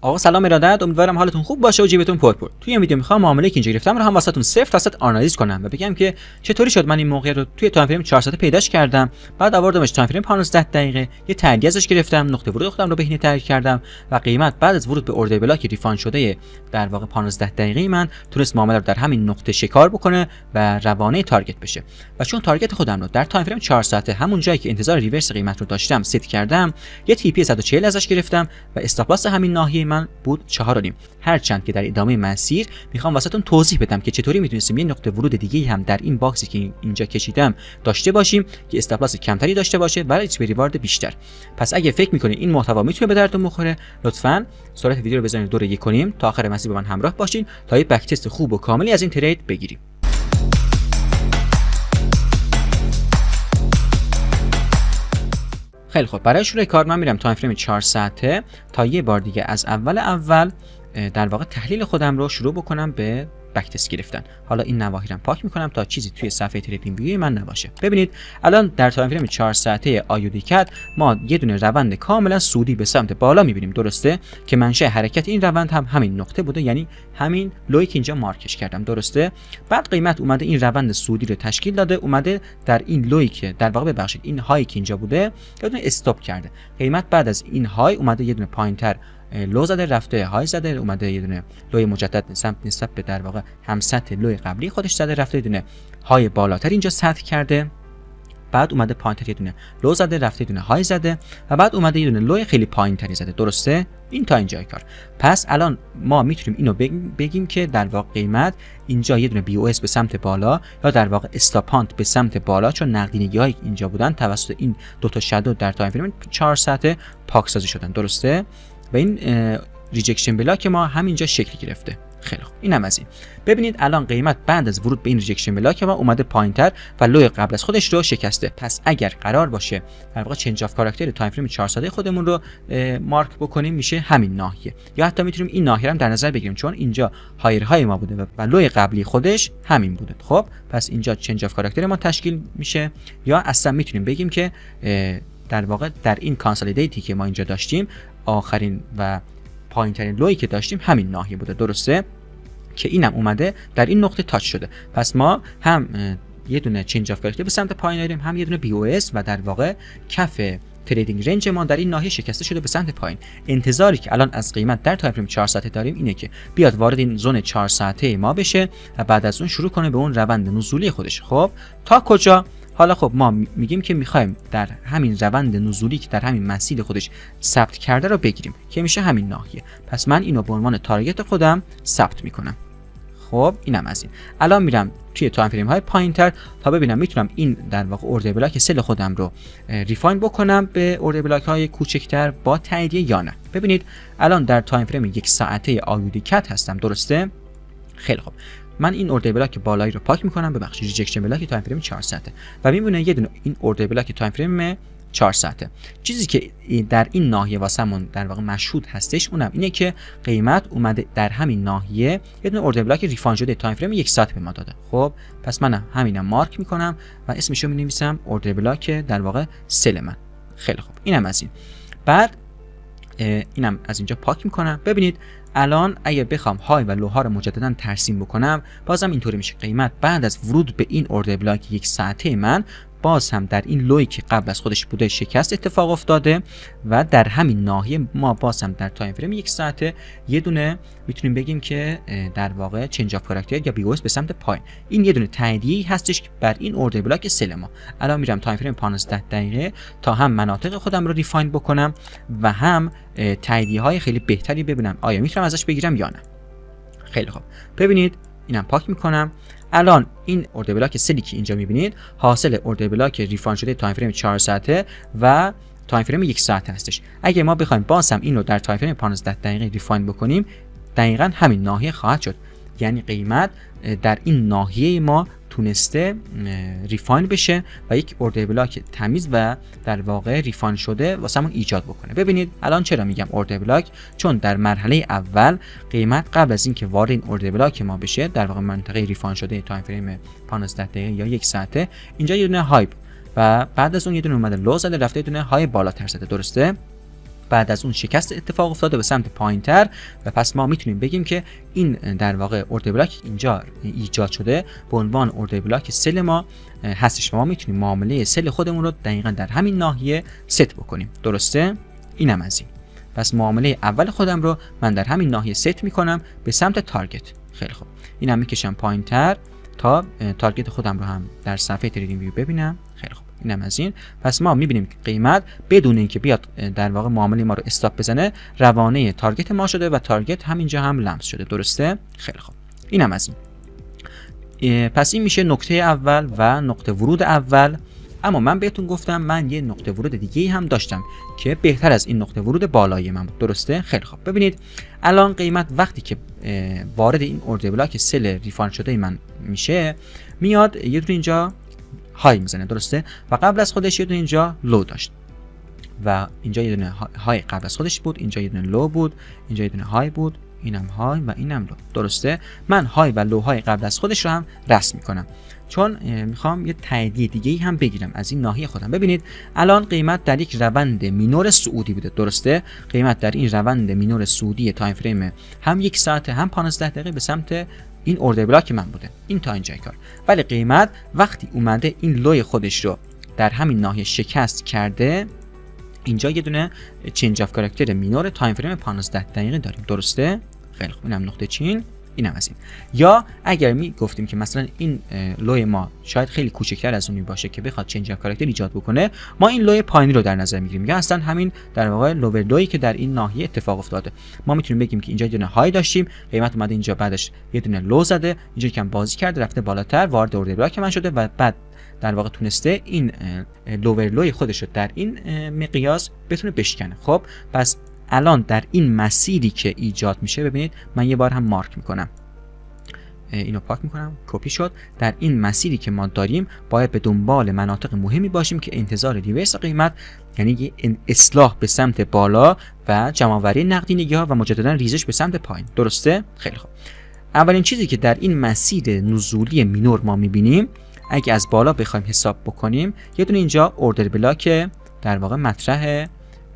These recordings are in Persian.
آقا سلام ارادت، امیدوارم حالتون خوب باشه و جیبتون پرپر. توی این ویدیو میخوام معامله که اینجا گرفتم رو هم واسهتون صفر تا صد آنالیز کنم و بگم که چطوری شد من این موقع رو توی تایم فریم 4 ساعته پیداش کردم، بعد آوردمش تایم فریم 15 دقیقه، یه ترجیح ازش گرفتم، نقطه ورود خودم رو بهینه تر کردم و قیمت بعد از ورود به اوردر بلاک ریفاند شده در واقع 15 دقیقه من تونست معامله رو در همین نقطه شکار بکنه و روانه تارگت بشه. و چون تارگت خودم رو در تایم فریم 4 ساعته همون جایی که انتظار ریورس قیمت رو داشتم ست کردم، یه تی پی 140 ازش گرفتم و استاپ لاس همین ناحیه من بود 4.5. هرچند که در ادامه مسیر میخوام واسهتون توضیح بدم که چطوری میتونستیم یه نقطه ورود دیگه هم در این باکسی که اینجا کشیدم داشته باشیم که استاپ لاس کمتری داشته باشه و ریسک ریوارد بیشتر. پس اگه فکر میکنید این محتوا میتونه به دردتون بخوره، لطفاً سرعت ویدیو رو بزنید 2 کنیم تا آخر مسیر با من همراه باشین تا یه بک تست خوب و کاملی از این ترید بگیریم. خیلی خوب، برای شروع کار من میرم تایم فریم 4 ساعته تا یه بار دیگه از اول در واقع تحلیل خودم رو شروع بکنم به بک تست گرفتن. حالا این نواحی رو پاک میکنم تا چیزی توی صفحه تریدینگ ویو من نباشه. ببینید الان در تایم فریم 4 ساعته آیودیکت ما یه دونه روند کاملا سودی به سمت بالا میبینیم، درسته؟ که منشأ حرکت این روند هم همین نقطه بوده، یعنی همین لویی که اینجا مارکش کردم، درسته؟ بعد قیمت اومده این روند سودی رو تشکیل داده، اومده در این لویی که در واقع ببخشید این هایی که اینجا بوده یه دونه استاپ کرده. قیمت بعد از این های اومده یه دونه پایینتر لو زده، رفته های زده، اومده یه دونه لوی مجدد نسبت به در واقع هم سطح لوی قبلی خودش زده، رفته یه دونه های بالاتر اینجا سطح کرده، بعد اومده پایینتر یه دونه لو زده، رفته یه دونه های زده و بعد اومده یه دونه لوی خیلی پایینتری زده، درسته؟ این تا اینجای کار. پس الان ما میتونیم اینو بگیم که در واقع قیمت اینجا یه دونه بی او اس به سمت بالا یا در واقع استاپانت به سمت بالا، چون نقدینگی‌هایی که اینجا بودن توسط این دو تا شادو در تایم فریم 4 ساعته پاکسازی شدن، درسته؟ و این ریجکشن بلاک ما همینجا شکل گرفته. خیلی خوب، اینم از این. ببینید الان قیمت بعد از ورود به این ریجکشن بلاک ما اومده پایینتر و لوی قبل از خودش رو شکسته. پس اگر قرار باشه در واقع چنج اف کاراکتر تایم فریم 4 ساعته خودمون رو مارک بکنیم، میشه همین ناحیه، یا حتی میتونیم این ناحیه رو در نظر بگیریم چون اینجا هایر های ما بوده و لوی قبلی خودش همین بوده. خب پس اینجا چنج اف کاراکتر ما تشکیل میشه، یا اصلا میتونیم بگیم که در واقع در این کانسالیدیتی که ما اینجا داشتیم آخرین و پایینترین لویی که داشتیم همین ناحیه بوده، درسته؟ که اینم اومده در این نقطه تاچ شده. پس ما هم یه دونه چنج اف کاراکتر به سمت پایین داریم، هم یه دونه بی او اس و در واقع کف تریدینگ رنج ما در این ناحیه شکسته شده به سمت پایین. انتظاری که الان از قیمت در تایم فریم 4 ساعته داریم اینه که بیاد وارد این زون 4 ساعته ما بشه و بعد از اون شروع کنه به اون روند نزولی خودش. خب تا کجا؟ حالا خب ما میگیم که میخوایم در همین روند نزولی که در همین مسیر خودش ثبت کرده رو بگیریم که میشه همین ناحیه. پس من اینو به عنوان تارگت خودم ثبت میکنم. خب اینم از این. الان میرم توی تایم فریم های پایینتر تا ببینم میتونم این در واقع اوردر بلاک سل خودم رو ریفاین بکنم به اوردر بلاک های کوچکتر با تاییدیه یا نه. ببینید الان در تایم فریم 1 ساعته آیودیکت هستم، درسته؟ خیلی خوب، من این اوردر بلاک بالایی رو پاک میکنم، ببخشید ریجکشن بلاک تایم فریم 4 ساعته و میمونه یه دونه این اوردر بلاک تایم فریم 4 ساعته. چیزی که در این ناحیه واسمون در واقع مشهود هستش اونم اینه که قیمت اومده در همین ناحیه یه دونه اوردر بلاک ریفاند شده تایم فریم 1 ساعت به ما داده. خب پس من همینم مارک میکنم و اسمش رو مینویسم اوردر بلاک در واقع سل من. خیلی خوب، اینم از این. بعد اینم از اینجا پاک میکنم. ببینید الان اگه بخوام های و لوها رو مجددا ترسیم بکنم بازم اینطوری میشه. قیمت بعد از ورود به این اوردر بلاک 1 ساعته من باز هم در این لویی که قبل از خودش بوده شکست اتفاق افتاده و در همین ناحیه ما باز هم در تایم فریم 1 ساعته یه دونه میتونیم بگیم که در واقع چنج اف کاراکتر یا بی او اس به سمت پایین. این یه دونه تاییدیه هستش بر این اوردر بلاک سل ما. الان میرم تایم فریم 15 دقیقه تا هم مناطق خودم رو ریفاین بکنم و هم تاییدیه های خیلی بهتری ببینم آیا میتونم ازش بگیرم یا نه. خیلی خوب، ببینید اینم پاک میکنم. الان این اوردر بلاک سلی که اینجا میبینید حاصل اوردر بلاک ریفاند شده تایم فریم 4 ساعته و تایم فریم 1 ساعته هستش. اگه ما بخوایم باز هم این رو در تایم فریم 15 دقیقه ریفاند بکنیم دقیقاً همین ناحیه خواهد شد، یعنی قیمت در این ناحیه ما تونسته ریفاین بشه و یک اوردر بلاک تمیز و در واقع ریفاین شده واسمون ایجاد بکنه. ببینید الان چرا میگم اوردر بلاک؟ چون در مرحله اول قیمت قبل از اینکه وارد این اوردر بلاک ما بشه در واقع منطقه ریفاین شده تایم فریم 15 دقیقه یا 1 ساعته اینجا یه دونه های و بعد از اون یه دونه اومده لو زده رفته یه دونه های بالاتر زده، درسته؟ بعد از اون شکست اتفاق افتاده به سمت پایینتر و پس ما میتونیم بگیم که این در واقع اوردر بلاک اینجا ایجاد شده به عنوان اوردر بلاک سل ما هستش. ما میتونیم معامله سل خودمون رو دقیقاً در همین ناحیه ست بکنیم. درسته؟ اینم از این. پس معامله اول خودم رو من در همین ناحیه ست میکنم به سمت تارگت. خیلی خوب. اینم میکشم پایینتر تا تارگت خودم رو هم در صفحه تریدینگ ویو ببینم. خیلی خوب. اینم از این. پس ما میبینیم که قیمت بدون اینکه بیاد در واقع معامله ما رو استاپ بزنه روانه تارگت ما شده و تارگت همینجا هم لمس شده. درسته؟ خیلی خوب. اینم از این. پس این میشه نکته اول و نقطه ورود اول. اما من بهتون گفتم من یه نقطه ورود دیگه هم داشتم که بهتر از این نقطه ورود بالایی من بود. درسته؟ خیلی خوب. ببینید الان قیمت وقتی که وارد این اوردر بلاک سل ریفاین شده من میشه میاد یه دونه اینجا های میزنه. درسته؟ و قبل از خودش یه دونه اینجا لو داشت و اینجا یه دونه های قبل از خودش بود، اینجا یه دونه لو بود، اینجا یه دونه های بود، اینم های و اینم لو. درسته؟ من های و لو های قبل از خودش رو هم رسم میکنم چون میخوام یه تاییدیه دیگه هم بگیرم از این ناحیه خودم. ببینید الان قیمت در یک روند مینور صعودی بوده. درسته؟ قیمت در این روند مینور صعودی تایم فریم هم 1 ساعت هم 15 دقیقه به سمت این اوردر بلاک من بوده. این تا اینجای کار. ولی قیمت وقتی اومده این لوی خودش رو در همین ناحیه شکست کرده اینجا یه دونه چنج اف کاراکتر مینور تایم فریم 15 دقیقه داریم. درسته؟ خیلی خوب. اینم نقطه چین، اینم از این. یا اگر می گفتیم که مثلا این لوی ما شاید خیلی کوچکتر از اونی باشه که بخواد چنج اف کاراکتر ایجاد بکنه، ما این لوی پایینی رو در نظر میگیریم یا اصلا همین در واقع لوور لویی که در این ناحیه اتفاق افتاده. ما میتونیم بگیم که اینجا یه دونه های داشتیم، قیمت اومده اینجا بعدش یه دونه لو زده، اینجا کم بازی کرده رفته بالاتر وارد اوردر بلاک من شده و بعد در واقع تونسته این لوور لوی خودش رو در این مقیاس بتونه بشکنه. خب پس الان در این مسیری که ایجاد میشه ببینید من یه بار هم مارک میکنم، اینو پاک میکنم، کپی شد. در این مسیری که ما داریم باید به دنبال مناطق مهمی باشیم که انتظار ریورس قیمت یعنی اصلاح به سمت بالا و جمع‌آوری نقدینگی ها و مجددا ریزش به سمت پایین. درسته؟ خیلی خوب. اولین چیزی که در این مسیر نزولی مینور ما میبینیم اگه از بالا بخوایم حساب بکنیم یه دونه اینجا اوردر بلاک در واقع مطرح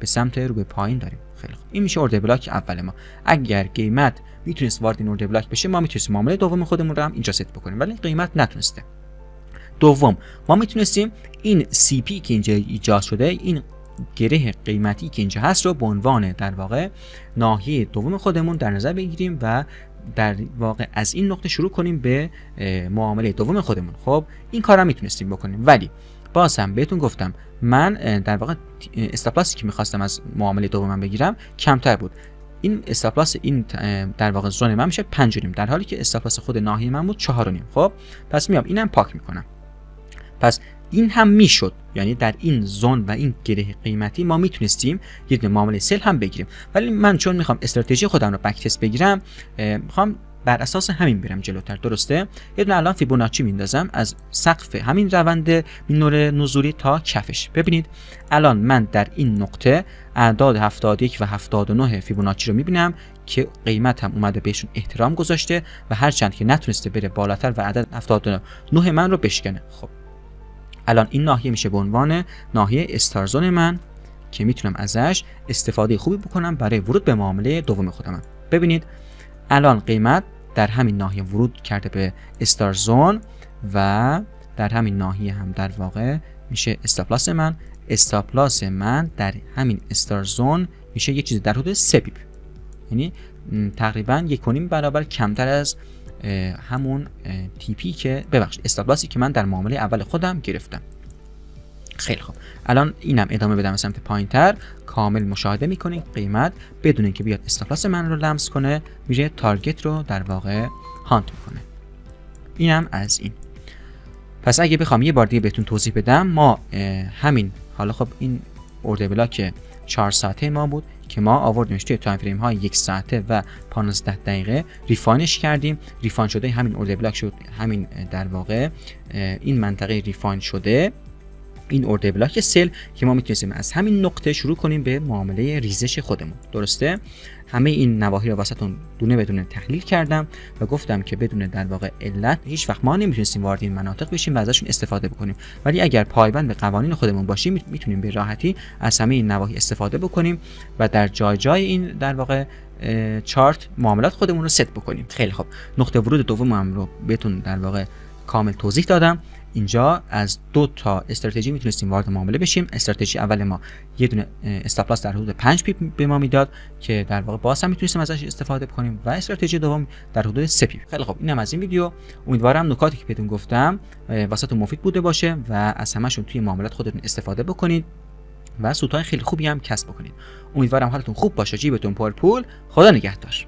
به سمت رو به پایین داریم. خیلی خوب. این میشه اوردر بلاک اول ما. اگر قیمت میتونست وارد این اوردر بلاک بشه ما میتونستیم معامله دوم خودمون رو هم اینجا ست بکنیم ولی قیمت نتونسته. دوم ما میتونستیم این سی پی که اینجا ایجاد شده این گره قیمتی که اینجا هست رو به عنوان در واقع ناحیه دوم خودمون در نظر بگیریم و در واقع از این نقطه شروع کنیم به معامله دوم خودمون. خب این کارا میتونستیم بکنیم ولی باز هم بهتون گفتم من در واقع استاپ لاسی که میخواستم از معامله دومم بگیرم کمتر بود. این استاپ لاس این در واقع زون من میشه 5.5 در حالی که استاپ لاس خود ناحیه من بود 4.5. خب پس میام اینم پاک میکنم. پس این هم میشد، یعنی در این زون و این گره قیمتی ما میتونستیم یه دونه معامله سل هم بگیریم ولی من چون میخوام استراتژی خودم رو بک تست بگیرم میخوام بر اساس همین برم جلوتر. درسته؟ یه دونه الان فیبوناچی میندازم از سقف همین روند مینور نزولی تا کفش. ببینید الان من در این نقطه اعداد 71 و 79 فیبوناچی رو میبینم که قیمت هم اومده بهشون احترام گذاشته و هرچند که نتونسته بره بالاتر و عدد 79 من رو بشکنه. خب الان این ناحیه میشه به عنوان ناحیه استار زون من که میتونم ازش استفاده خوبی بکنم برای ورود به معامله دوم خودم. ببینید الان قیمت در همین ناحیه ورود کرده به استار زون و در همین ناحیه هم در واقع میشه استاپ لاس من. استاپ لاس من در همین استار زون میشه یه چیزی در حدود 3 پیپ، یعنی تقریبا 1.5 برابر کمتر از همون تیپی که ببخشید استاپ لاسی که من در معامله اول خودم گرفتم. خیلی خوب. الان اینم ادامه بدم سمت پایینتر کامل مشاهده میکنید قیمت بدون اینکه بیاد استاپ لاس من رو لمس کنه میره تارگت رو در واقع هانت میکنه. اینم از این. پس اگه بخوام یه بار دیگه بهتون توضیح بدم ما همین حالا خب این اوردر بلاک 4 ساعته ما بود که ما آوردیمش توی تایم فریم های 1 ساعته و 15 دقیقه ریفاینش کردیم. ریفاین شده همین اوردر بلاک شد، همین در واقع این منطقه ریفاین شده این اوردر بلاک سل که ما میتونستیم از همین نقطه شروع کنیم به معامله ریزش خودمون. درسته؟ همه این نواحی رو واسهتون دونه بدونه تحلیل کردم و گفتم که بدون در واقع علت هیچ وقت ما نمیتونستیم وارد این مناطق بشیم و ازشون استفاده بکنیم، ولی اگر پایبند به قوانین خودمون باشیم میتونیم به راحتی از همه این نواحی استفاده بکنیم و در جای این در واقع چارت معاملات خودمون رو ست بکنیم. خیلی خوب، نقطه ورود دومم رو بهتون در واقع کامل توضیح دادم. اینجا از 2 تا استراتژی میتونستیم وارد معامله بشیم. استراتژی اول ما یه دونه استاپ لاس در حدود 5 پیپ به ما میداد که در واقع باز هم میتونستیم ازش استفاده بکنیم و استراتژی دوم در حدود 3 پیپ. خیلی خوب، اینم از این ویدیو. امیدوارم نکاتی که بهتون گفتم واسهتون مفید بوده باشه و از همشون توی معاملات خودتون استفاده بکنید و سودهای خیلی خوبی هم کسب بکنید. امیدوارم حالتون خوب باشه، جیبتون پر پول. خدا نگهدار.